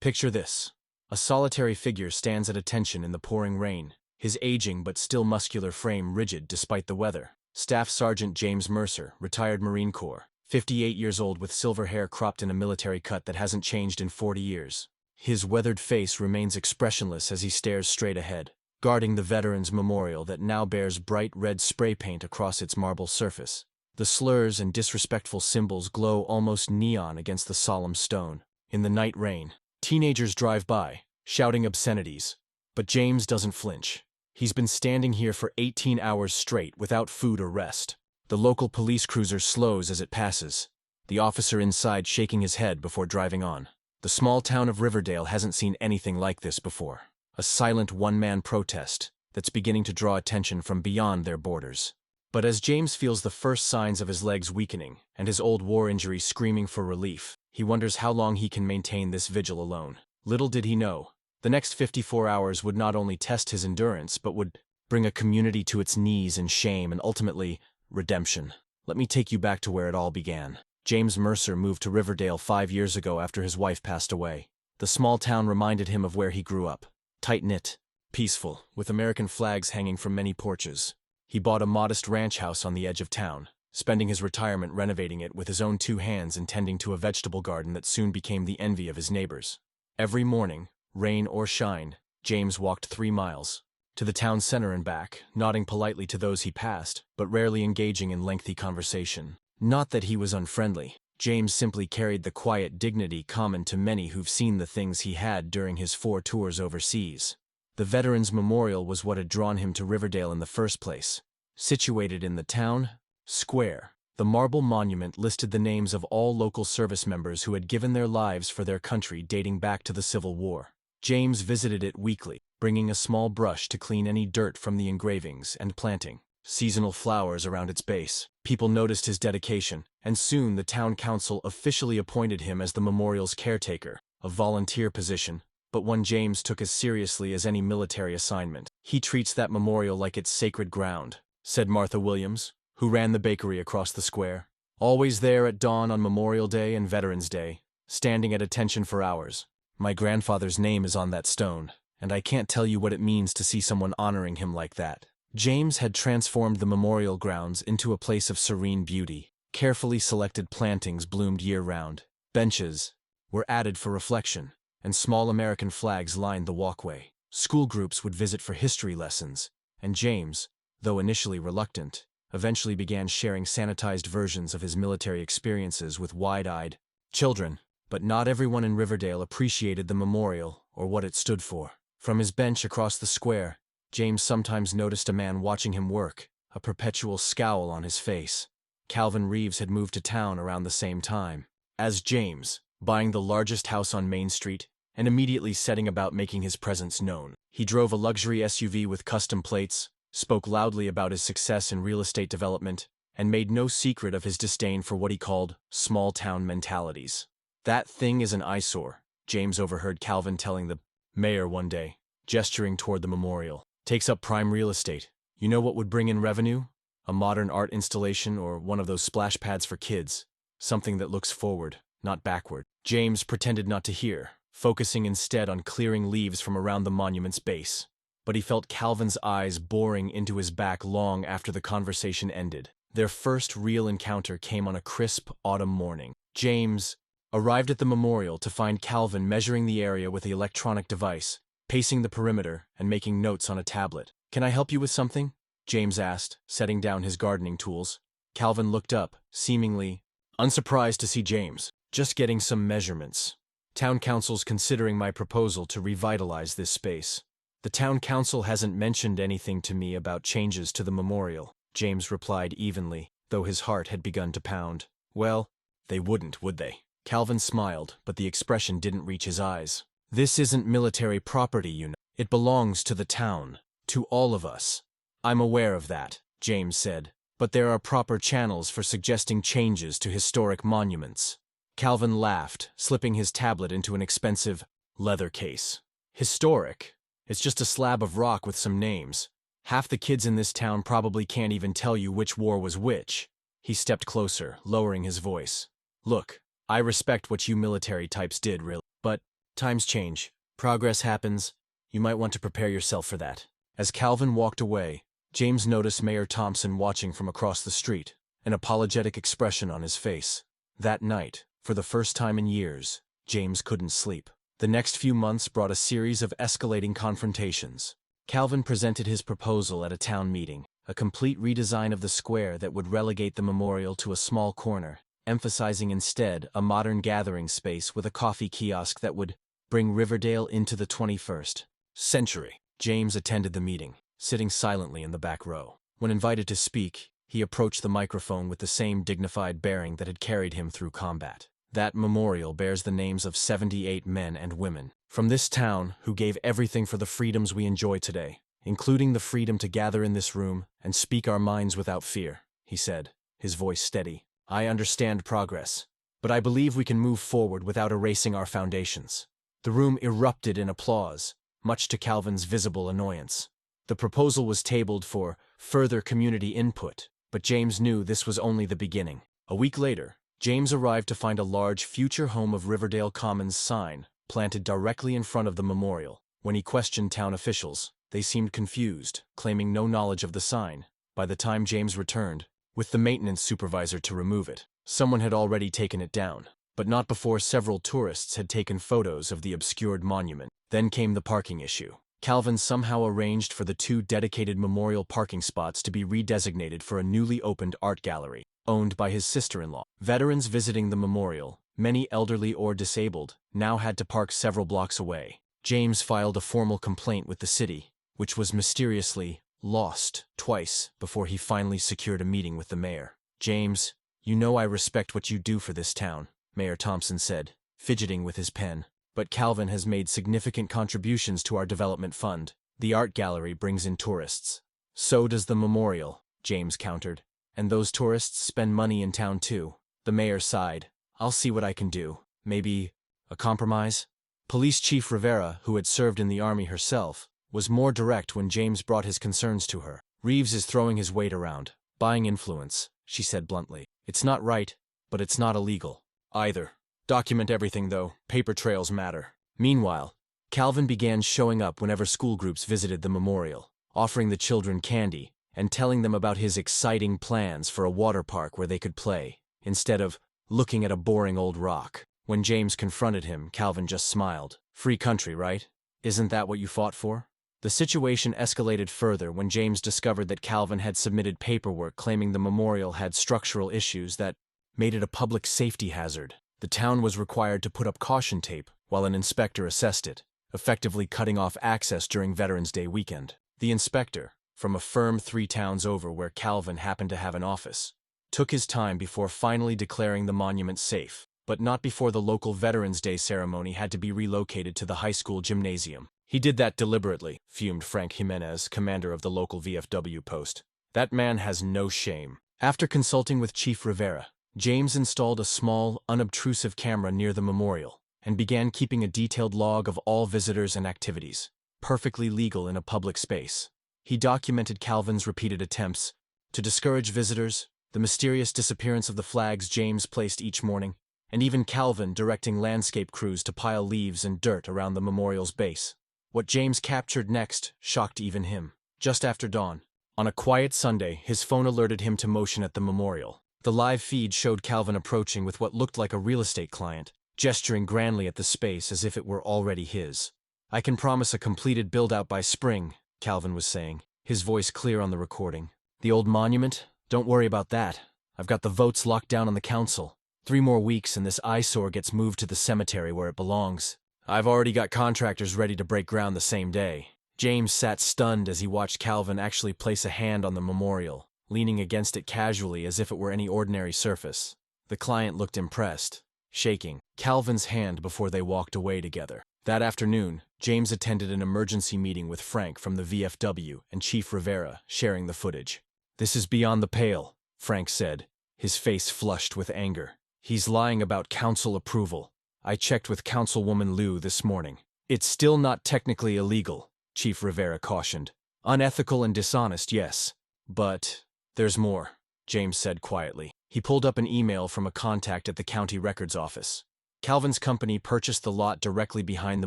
Picture this. A solitary figure stands at attention in the pouring rain, his aging but still muscular frame rigid despite the weather. Staff Sergeant James Mercer, retired Marine Corps, 58 years old with silver hair cropped in a military cut that hasn't changed in 40 years. His weathered face remains expressionless as he stares straight ahead, guarding the veteran's memorial that now bears bright red spray paint across its marble surface. The slurs and disrespectful symbols glow almost neon against the solemn stone. In the night rain, teenagers drive by, shouting obscenities. But James doesn't flinch. He's been standing here for 18 hours straight without food or rest. The local police cruiser slows as it passes, the officer inside shaking his head before driving on. The small town of Riverdale hasn't seen anything like this before. A silent one-man protest that's beginning to draw attention from beyond their borders. But as James feels the first signs of his legs weakening and his old war injury screaming for relief, he wonders how long he can maintain this vigil alone. Little did he know, the next 54 hours would not only test his endurance but would bring a community to its knees in shame and ultimately, redemption. Let me take you back to where it all began. James Mercer moved to Riverdale 5 years ago after his wife passed away. The small town reminded him of where he grew up. Tight-knit, peaceful, with American flags hanging from many porches. He bought a modest ranch house on the edge of town, spending his retirement renovating it with his own 2 hands and tending to a vegetable garden that soon became the envy of his neighbors. Every morning, rain or shine, James walked 3 miles, to the town center and back, nodding politely to those he passed, but rarely engaging in lengthy conversation. Not that he was unfriendly. James simply carried the quiet dignity common to many who've seen the things he had during his 4 tours overseas. The Veterans Memorial was what had drawn him to Riverdale in the first place. Situated in the town square, the marble monument listed the names of all local service members who had given their lives for their country dating back to the Civil War. James visited it weekly, bringing a small brush to clean any dirt from the engravings and planting seasonal flowers around its base. People noticed his dedication, and soon the town council officially appointed him as the memorial's caretaker, a volunteer position, but one James took as seriously as any military assignment. He treats that memorial like it's sacred ground, said Martha Williams, who ran the bakery across the square. Always there at dawn on Memorial Day and Veterans Day, standing at attention for hours. My grandfather's name is on that stone, and I can't tell you what it means to see someone honoring him like that. James had transformed the memorial grounds into a place of serene beauty. Carefully selected plantings bloomed year-round. Benches were added for reflection, and small American flags lined the walkway. School groups would visit for history lessons, and James, though initially reluctant, eventually began sharing sanitized versions of his military experiences with wide-eyed children. But not everyone in Riverdale appreciated the memorial or what it stood for. From his bench across the square, James sometimes noticed a man watching him work, a perpetual scowl on his face. Calvin Reeves had moved to town around the same time as James, buying the largest house on Main Street and immediately setting about making his presence known. He drove a luxury SUV with custom plates, spoke loudly about his success in real estate development, and made no secret of his disdain for what he called small-town mentalities. "That thing is an eyesore," James overheard Calvin telling the mayor one day, gesturing toward the memorial. "Takes up prime real estate. You know what would bring in revenue? A modern art installation or one of those splash pads for kids. Something that looks forward, not backward." James pretended not to hear, focusing instead on clearing leaves from around the monument's base. But he felt Calvin's eyes boring into his back long after the conversation ended. Their first real encounter came on a crisp autumn morning. James arrived at the memorial to find Calvin measuring the area with the electronic device, pacing the perimeter and making notes on a tablet. "Can I help you with something?" James asked, setting down his gardening tools. Calvin looked up, seemingly unsurprised to see James. "Just getting some measurements. Town council's considering my proposal to revitalize this space." "The town council hasn't mentioned anything to me about changes to the memorial," James replied evenly, though his heart had begun to pound. "Well, they wouldn't, would they?" Calvin smiled, but the expression didn't reach his eyes. "This isn't military property, you know. It belongs to the town, to all of us." "I'm aware of that," James said, "but there are proper channels for suggesting changes to historic monuments." Calvin laughed, slipping his tablet into an expensive leather case. "Historic? It's just a slab of rock with some names. Half the kids in this town probably can't even tell you which war was which." He stepped closer, lowering his voice. "Look, I respect what you military types did, really, but Times change. Progress happens. You might want to prepare yourself for that. As Calvin walked away, James noticed Mayor Thompson watching from across the street, an apologetic expression on his face. That night, for the first time in years, James couldn't sleep. The next few months brought a series of escalating confrontations. Calvin presented his proposal at a town meeting, a complete redesign of the square that would relegate the memorial to a small corner, emphasizing instead a modern gathering space with a coffee kiosk that would bring Riverdale into the 21st century. James attended the meeting, sitting silently in the back row. When invited to speak, he approached the microphone with the same dignified bearing that had carried him through combat. That memorial bears the names of 78 men and women from this town who gave everything for the freedoms we enjoy today, including the freedom to gather in this room and speak our minds without fear, he said, his voice steady. I understand progress, but I believe we can move forward without erasing our foundations. The room erupted in applause, much to Calvin's visible annoyance. The proposal was tabled for further community input, but James knew this was only the beginning. A week later, James arrived to find a large Future Home of Riverdale Commons sign planted directly in front of the memorial. When he questioned town officials, they seemed confused, claiming no knowledge of the sign. By the time James returned, with the maintenance supervisor to remove it, someone had already taken it down, but not before several tourists had taken photos of the obscured monument. Then came the parking issue. Calvin somehow arranged for the 2 dedicated memorial parking spots to be redesignated for a newly opened art gallery, owned by his sister-in-law. Veterans visiting the memorial, many elderly or disabled, now had to park several blocks away. James filed a formal complaint with the city, which was mysteriously lost twice before he finally secured a meeting with the mayor. James, you know I respect what you do for this town, Mayor Thompson said, fidgeting with his pen. But Calvin has made significant contributions to our development fund. The art gallery brings in tourists. So does the memorial, James countered. And those tourists spend money in town too. The mayor sighed. I'll see what I can do. Maybe a compromise? Police Chief Rivera, who had served in the army herself, was more direct when James brought his concerns to her. Reeves is throwing his weight around, buying influence, she said bluntly. It's not right, but it's not illegal either. Document everything, though. Paper trails matter. Meanwhile, Calvin began showing up whenever school groups visited the memorial, offering the children candy and telling them about his exciting plans for a water park where they could play, instead of looking at a boring old rock. When James confronted him, Calvin just smiled. Free country, right? Isn't that what you fought for? The situation escalated further when James discovered that Calvin had submitted paperwork claiming the memorial had structural issues that made it a public safety hazard. The town was required to put up caution tape while an inspector assessed it, effectively cutting off access during Veterans Day weekend. The inspector, from a firm 3 towns over where Calvin happened to have an office, took his time before finally declaring the monument safe, but not before the local Veterans Day ceremony had to be relocated to the high school gymnasium. He did that deliberately, fumed Frank Jimenez, commander of the local VFW post. That man has no shame. After consulting with Chief Rivera, James installed a small, unobtrusive camera near the memorial and began keeping a detailed log of all visitors and activities, perfectly legal in a public space. He documented Calvin's repeated attempts to discourage visitors, the mysterious disappearance of the flags James placed each morning, and even Calvin directing landscape crews to pile leaves and dirt around the memorial's base. What James captured next shocked even him. Just after dawn, on a quiet Sunday, his phone alerted him to motion at the memorial. The live feed showed Calvin approaching with what looked like a real estate client, gesturing grandly at the space as if it were already his. I can promise a completed build-out by spring, Calvin was saying, his voice clear on the recording. The old monument? Don't worry about that. I've got the votes locked down on the council. 3 more weeks and this eyesore gets moved to the cemetery where it belongs. I've already got contractors ready to break ground the same day. James sat stunned as he watched Calvin actually place a hand on the memorial, leaning against it casually as if it were any ordinary surface. The client looked impressed, shaking Calvin's hand before they walked away together. That afternoon, James attended an emergency meeting with Frank from the VFW and Chief Rivera, sharing the footage. This is beyond the pale, Frank said, his face flushed with anger. He's lying about council approval. I checked with Councilwoman Liu this morning. It's still not technically illegal, Chief Rivera cautioned. Unethical and dishonest, yes. But there's more, James said quietly. He pulled up an email from a contact at the county records office. Calvin's company purchased the lot directly behind the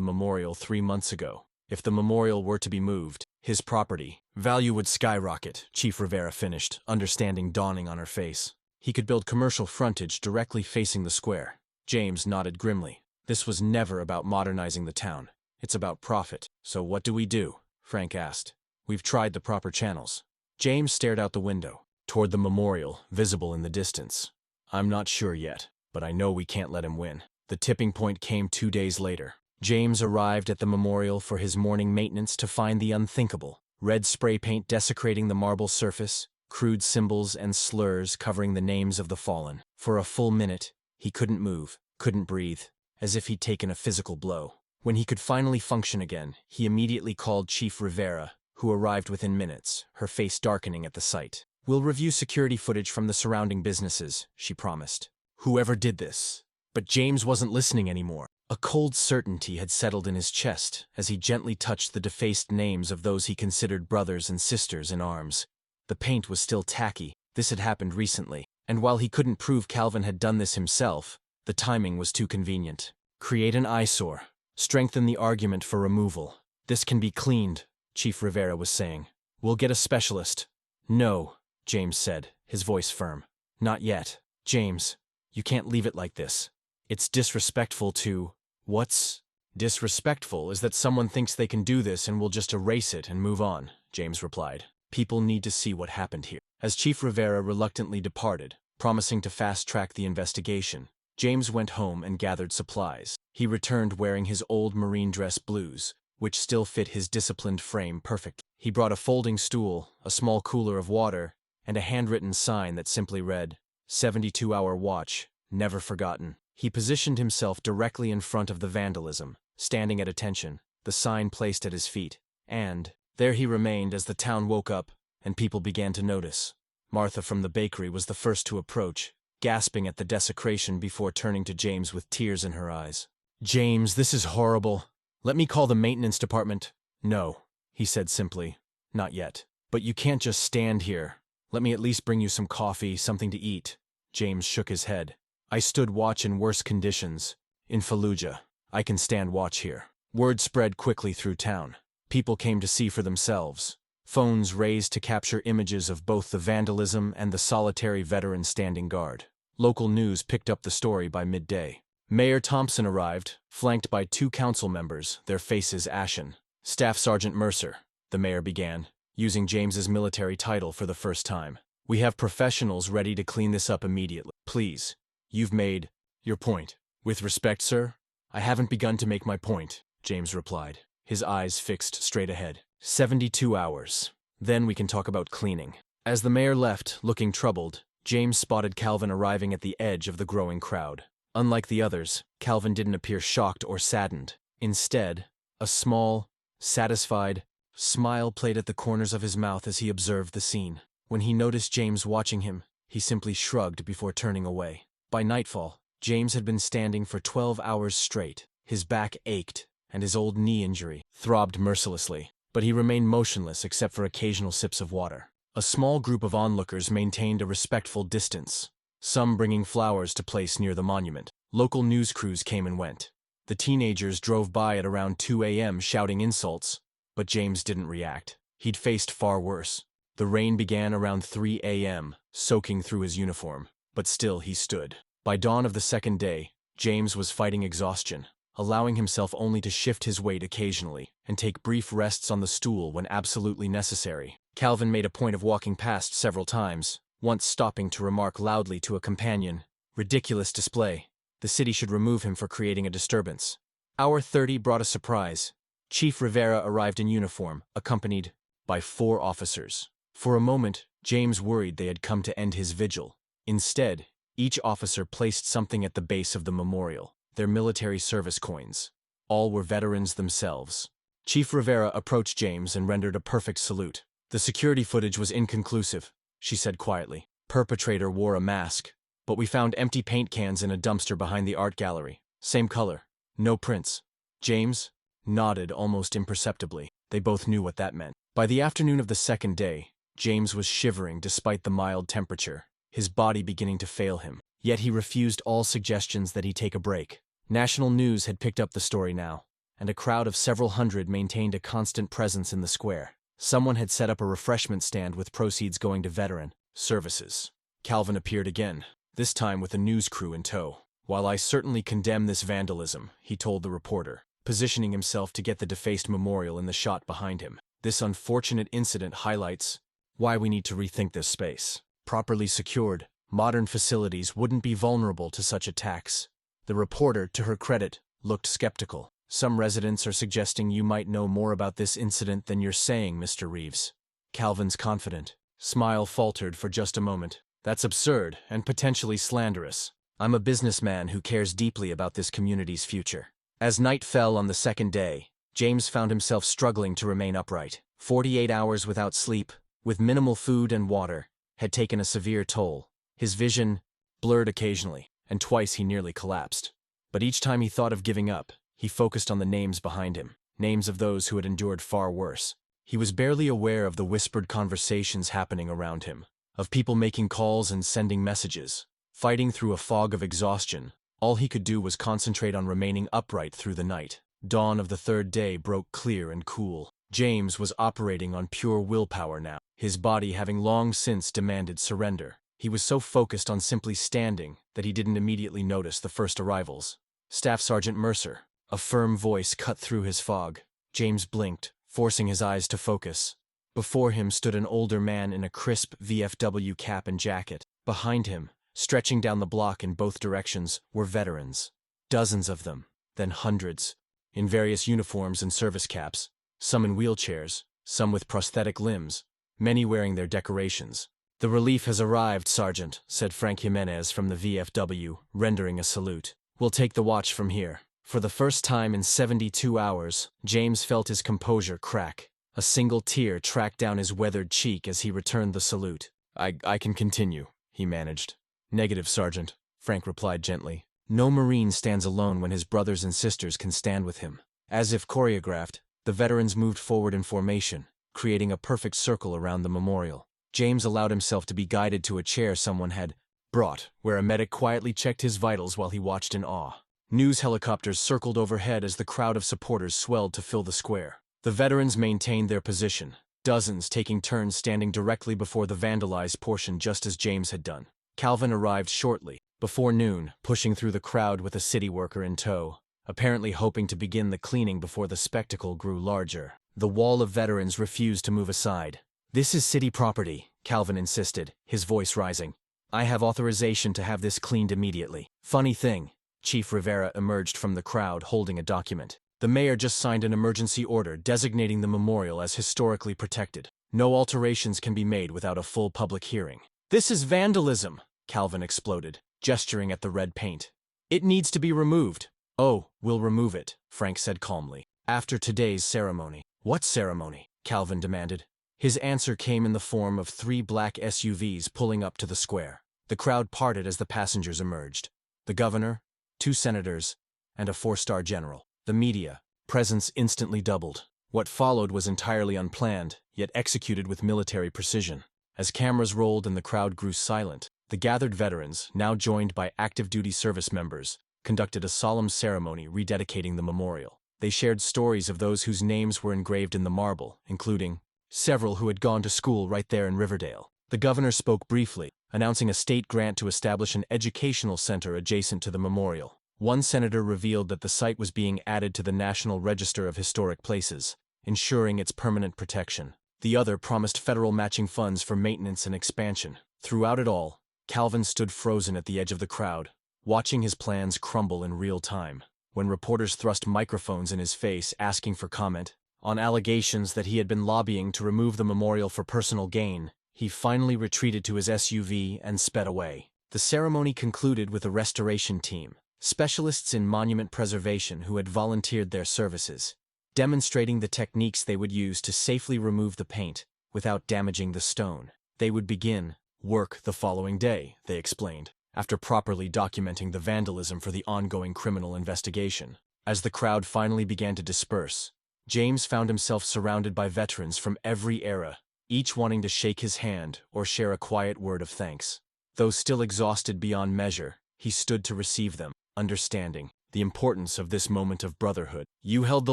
memorial 3 months ago. If the memorial were to be moved, his property value would skyrocket, Chief Rivera finished, understanding dawning on her face. He could build commercial frontage directly facing the square. James nodded grimly. This was never about modernizing the town. It's about profit. So what do we do? Frank asked. We've tried the proper channels. James stared out the window, toward the memorial, visible in the distance. I'm not sure yet, but I know we can't let him win. The tipping point came 2 days later. James arrived at the memorial for his morning maintenance to find the unthinkable. Red spray paint desecrating the marble surface, crude symbols and slurs covering the names of the fallen. For a full minute, he couldn't move, couldn't breathe, as if he'd taken a physical blow. When he could finally function again, he immediately called Chief Rivera, who arrived within minutes, her face darkening at the sight. We'll review security footage from the surrounding businesses, she promised. Whoever did this. But James wasn't listening anymore. A cold certainty had settled in his chest as he gently touched the defaced names of those he considered brothers and sisters in arms. The paint was still tacky. This had happened recently, and while he couldn't prove Calvin had done this himself, the timing was too convenient. Create an eyesore. Strengthen the argument for removal. This can be cleaned, Chief Rivera was saying. We'll get a specialist. No, James said, his voice firm. Not yet. James, you can't leave it like this. It's disrespectful to… What's disrespectful is that someone thinks they can do this and will just erase it and move on, James replied. People need to see what happened here. As Chief Rivera reluctantly departed, promising to fast-track the investigation, James went home and gathered supplies. He returned wearing his old marine dress blues, which still fit his disciplined frame perfectly. He brought a folding stool, a small cooler of water, and a handwritten sign that simply read, 72-hour watch, never forgotten. He positioned himself directly in front of the vandalism, standing at attention, the sign placed at his feet, and there he remained as the town woke up and people began to notice. Martha from the bakery was the first to approach, gasping at the desecration before turning to James with tears in her eyes. James, this is horrible. Let me call the maintenance department. No, he said simply. Not yet. But you can't just stand here. Let me at least bring you some coffee, something to eat. James shook his head. I stood watch in worse conditions. In Fallujah. I can stand watch here. Word spread quickly through town. People came to see for themselves. Phones raised to capture images of both the vandalism and the solitary veteran standing guard. Local news picked up the story by midday. Mayor Thompson arrived, flanked by 2 council members, their faces ashen. Staff Sergeant Mercer, the mayor began, using James's military title for the first time. We have professionals ready to clean this up immediately. Please. You've made your point. With respect, sir, I haven't begun to make my point, James replied, his eyes fixed straight ahead. 72 hours. Then we can talk about cleaning. As the mayor left, looking troubled, James spotted Calvin arriving at the edge of the growing crowd. Unlike the others, Calvin didn't appear shocked or saddened. Instead, a small, satisfied smile played at the corners of his mouth as he observed the scene. When he noticed James watching him, he simply shrugged before turning away. By nightfall, James had been standing for 12 hours straight. His back ached, and his old knee injury throbbed mercilessly, but he remained motionless except for occasional sips of water. A small group of onlookers maintained a respectful distance, some bringing flowers to place near the monument. Local news crews came and went. The teenagers drove by at around 2 a.m. shouting insults, but James didn't react. He'd faced far worse. The rain began around 3 a.m., soaking through his uniform, but still he stood. By dawn of the second day, James was fighting exhaustion, allowing himself only to shift his weight occasionally and take brief rests on the stool when absolutely necessary. Calvin made a point of walking past several times, once stopping to remark loudly to a companion, "Ridiculous display. The city should remove him for creating a disturbance." Hour 30 brought a surprise. Chief Rivera arrived in uniform, accompanied by 4 officers. For a moment, James worried they had come to end his vigil. Instead, each officer placed something at the base of the memorial, their military service coins. All were veterans themselves. Chief Rivera approached James and rendered a perfect salute. The security footage was inconclusive, she said quietly. Perpetrator wore a mask, but we found empty paint cans in a dumpster behind the art gallery. Same color. No prints. James nodded almost imperceptibly. They both knew what that meant. By the afternoon of the second day, James was shivering despite the mild temperature, his body beginning to fail him. Yet he refused all suggestions that he take a break. National news had picked up the story now, and a crowd of several hundred maintained a constant presence in the square. Someone had set up a refreshment stand with proceeds going to veteran services. Calvin appeared again, this time with a news crew in tow. "While I certainly condemn this vandalism," he told the reporter, positioning himself to get the defaced memorial in the shot behind him, "this unfortunate incident highlights why we need to rethink this space. Properly secured, modern facilities wouldn't be vulnerable to such attacks." The reporter, to her credit, looked skeptical. "Some residents are suggesting you might know more about this incident than you're saying, Mr. Reeves." Calvin's confident smile faltered for just a moment. "That's absurd and potentially slanderous. I'm a businessman who cares deeply about this community's future." As night fell on the second day, James found himself struggling to remain upright. 48 hours without sleep, with minimal food and water, had taken a severe toll. His vision blurred occasionally, and twice he nearly collapsed. But each time he thought of giving up, he focused on the names behind him, names of those who had endured far worse. He was barely aware of the whispered conversations happening around him, of people making calls and sending messages. Fighting through a fog of exhaustion, all he could do was concentrate on remaining upright through the night. Dawn of the third day broke clear and cool. James was operating on pure willpower now, his body having long since demanded surrender. He was so focused on simply standing that he didn't immediately notice the first arrivals. Staff Sergeant Mercer. A firm voice cut through his fog. James blinked, forcing his eyes to focus. Before him stood an older man in a crisp VFW cap and jacket. Behind him, stretching down the block in both directions, were veterans. Dozens of them, then hundreds, in various uniforms and service caps, some in wheelchairs, some with prosthetic limbs, many wearing their decorations. "The relief has arrived, Sergeant," said Frank Jimenez from the VFW, rendering a salute. "We'll take the watch from here." For the first time in 72 hours, James felt his composure crack. A single tear tracked down his weathered cheek as he returned the salute. I can continue," he managed. "Negative, Sergeant," Frank replied gently. No Marine stands alone when his brothers and sisters can stand with him. As if choreographed, the veterans moved forward in formation, creating a perfect circle around the memorial. James allowed himself to be guided to a chair someone had brought, where a medic quietly checked his vitals while he watched in awe. News helicopters circled overhead as the crowd of supporters swelled to fill the square. The veterans maintained their position, dozens taking turns standing directly before the vandalized portion just as James had done. Calvin arrived shortly, before noon, pushing through the crowd with a city worker in tow, apparently hoping to begin the cleaning before the spectacle grew larger. The wall of veterans refused to move aside. "This is city property," Calvin insisted, his voice rising. "I have authorization to have this cleaned immediately." "Funny thing." Chief Rivera emerged from the crowd holding a document. "The mayor just signed an emergency order designating the memorial as historically protected. No alterations can be made without a full public hearing." "This is vandalism," Calvin exploded, gesturing at the red paint. "It needs to be removed." "Oh, we'll remove it," Frank said calmly. "After today's ceremony." "What ceremony?" Calvin demanded. His answer came in the form of 3 black SUVs pulling up to the square. The crowd parted as the passengers emerged. The governor, 2 senators, and a 4-star general. The media presence instantly doubled. What followed was entirely unplanned, yet executed with military precision. As cameras rolled and the crowd grew silent, the gathered veterans, now joined by active-duty service members, conducted a solemn ceremony rededicating the memorial. They shared stories of those whose names were engraved in the marble, including several who had gone to school right there in Riverdale. The governor spoke briefly, announcing a state grant to establish an educational center adjacent to the memorial. One senator revealed that the site was being added to the National Register of Historic Places, ensuring its permanent protection. The other promised federal matching funds for maintenance and expansion. Throughout it all, Calvin stood frozen at the edge of the crowd, watching his plans crumble in real time. When reporters thrust microphones in his face asking for comment on allegations that he had been lobbying to remove the memorial for personal gain, he finally retreated to his SUV and sped away. The ceremony concluded with a restoration team, specialists in monument preservation who had volunteered their services, demonstrating the techniques they would use to safely remove the paint without damaging the stone. They would begin work the following day, they explained, after properly documenting the vandalism for the ongoing criminal investigation. As the crowd finally began to disperse, James found himself surrounded by veterans from every era, each wanting to shake his hand or share a quiet word of thanks. Though still exhausted beyond measure, he stood to receive them, understanding. the importance of this moment of brotherhood. "You held the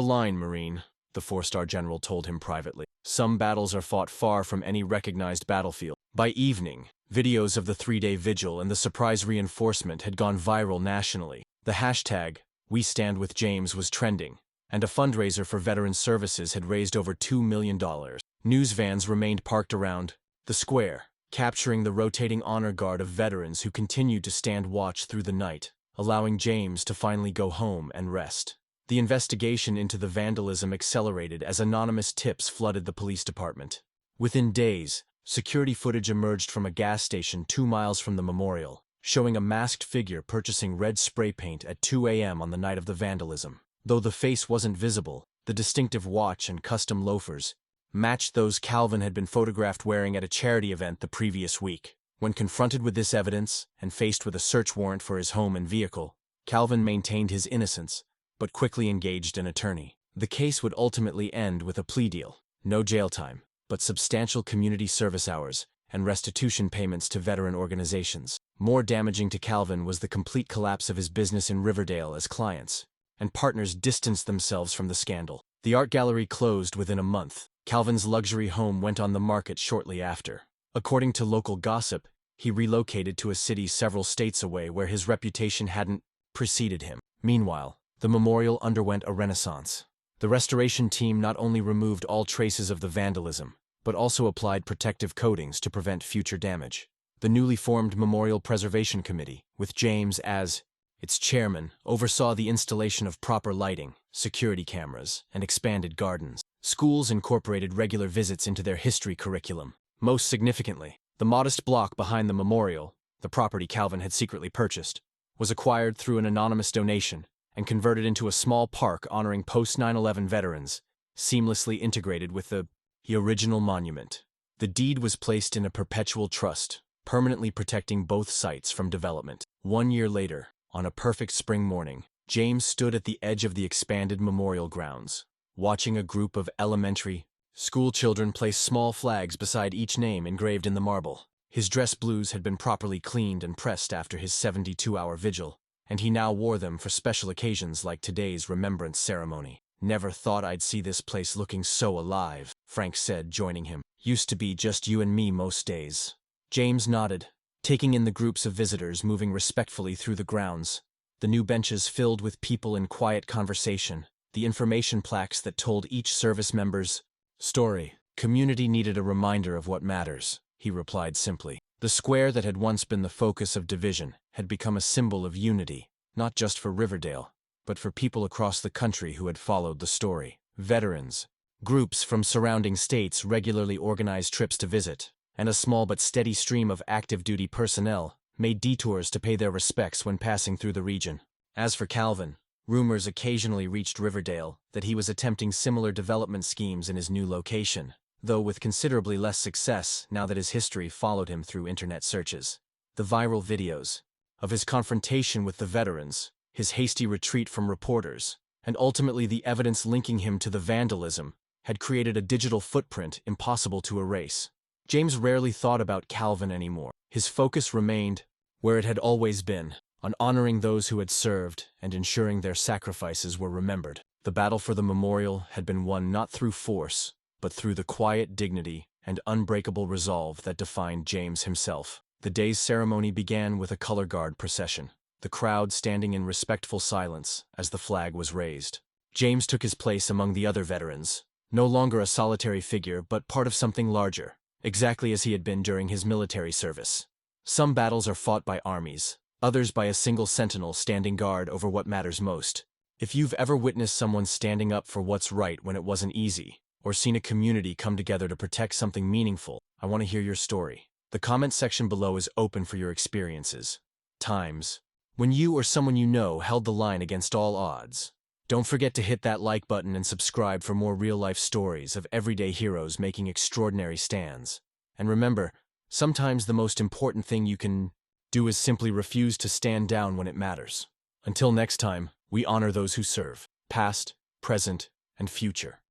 line, Marine," the four-star general told him privately. "Some battles are fought far from any recognized battlefield." By evening, videos of the three-day vigil and the surprise reinforcement had gone viral nationally. The hashtag, #WeStandWithJames, was trending, and a fundraiser for veteran services had raised over $2 million. News vans remained parked around the square, capturing the rotating honor guard of veterans who continued to stand watch through the night, allowing James to finally go home and rest. The investigation into the vandalism accelerated as anonymous tips flooded the police department. Within days, security footage emerged from a gas station 2 miles from the memorial, showing a masked figure purchasing red spray paint at 2 a.m. on the night of the vandalism. Though the face wasn't visible, the distinctive watch and custom loafers matched those Calvin had been photographed wearing at a charity event the previous week. When confronted with this evidence, and faced with a search warrant for his home and vehicle, Calvin maintained his innocence, but quickly engaged an attorney. The case would ultimately end with a plea deal: no jail time, but substantial community service hours and restitution payments to veteran organizations. More damaging to Calvin was the complete collapse of his business in Riverdale as clients and partners distanced themselves from the scandal. The art gallery closed within a month. Calvin's luxury home went on the market shortly after. According to local gossip, he relocated to a city several states away where his reputation hadn't preceded him. Meanwhile, the memorial underwent a renaissance. The restoration team not only removed all traces of the vandalism, but also applied protective coatings to prevent future damage. The newly formed Memorial Preservation Committee, with James as its chairman, oversaw the installation of proper lighting, security cameras, and expanded gardens. Schools incorporated regular visits into their history curriculum. Most significantly, the modest block behind the memorial, the property Calvin had secretly purchased, was acquired through an anonymous donation and converted into a small park honoring post-9/11 veterans, seamlessly integrated with the original monument. The deed was placed in a perpetual trust, permanently protecting both sites from development. 1 year later, on a perfect spring morning, James stood at the edge of the expanded memorial grounds, watching a group of elementary school children place small flags beside each name engraved in the marble. His dress blues had been properly cleaned and pressed after his 72-hour vigil, and he now wore them for special occasions like today's remembrance ceremony. "Never thought I'd see this place looking so alive," Frank said, joining him. "Used to be just you and me most days." James nodded, taking in the groups of visitors moving respectfully through the grounds, the new benches filled with people in quiet conversation, the information plaques that told each service member's story. "Community needed a reminder of what matters," he replied simply. The square that had once been the focus of division had become a symbol of unity, not just for Riverdale, but for people across the country who had followed the story. Veterans, groups from surrounding states regularly organized trips to visit, and a small but steady stream of active-duty personnel made detours to pay their respects when passing through the region. As for Calvin, rumors occasionally reached Riverdale that he was attempting similar development schemes in his new location, though with considerably less success now that his history followed him through internet searches. The viral videos of his confrontation with the veterans, his hasty retreat from reporters, and ultimately the evidence linking him to the vandalism had created a digital footprint impossible to erase. James rarely thought about Calvin anymore. His focus remained where it had always been, on honoring those who had served and ensuring their sacrifices were remembered. The battle for the memorial had been won not through force, but through the quiet dignity and unbreakable resolve that defined James himself. The day's ceremony began with a color guard procession, the crowd standing in respectful silence as the flag was raised. James took his place among the other veterans, no longer a solitary figure but part of something larger, exactly as he had been during his military service. Some battles are fought by armies, others by a single sentinel standing guard over what matters most. If you've ever witnessed someone standing up for what's right when it wasn't easy, or seen a community come together to protect something meaningful, I want to hear your story. The comment section below is open for your experiences. Times when you or someone you know held the line against all odds. Don't forget to hit that like button and subscribe for more real-life stories of everyday heroes making extraordinary stands. And remember, sometimes the most important thing you can do is simply refuse to stand down when it matters. Until next time, we honor those who serve, past, present, and future.